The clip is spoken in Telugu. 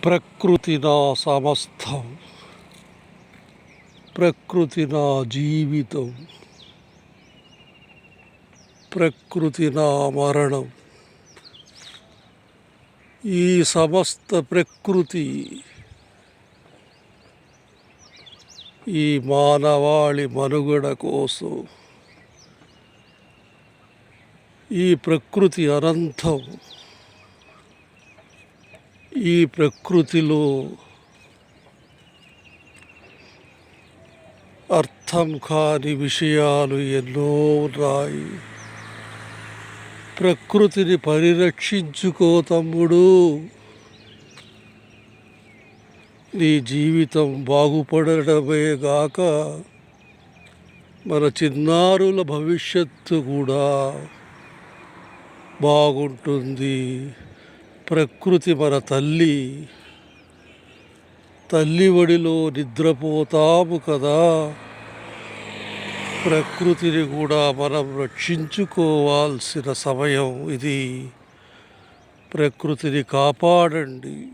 ప్రకృతి నా సమస్తం, ప్రకృతి నా జీవితం, ప్రకృతి నా మరణం. ఈ సమస్త ప్రకృతి ఈ మానవాళి మనుగడ కోసం. ఈ ప్రకృతి అనంతం. ఈ ప్రకృతిలో అర్థం కాని విషయాలు ఎన్నో ఉన్నాయి. ప్రకృతిని పరిరక్షించుకో తమ్ముడు. నీ జీవితం బాగుపడడమే గాక మన చిన్నారుల భవిష్యత్తు కూడా బాగుంటుంది. ప్రకృతి మన తల్లి. తల్లి ఒడిలో నిద్రపోతాము కదా. ప్రకృతిని కూడా మనం రక్షించుకోవాల్సిన సమయం ఇది. ప్రకృతిని కాపాడండి.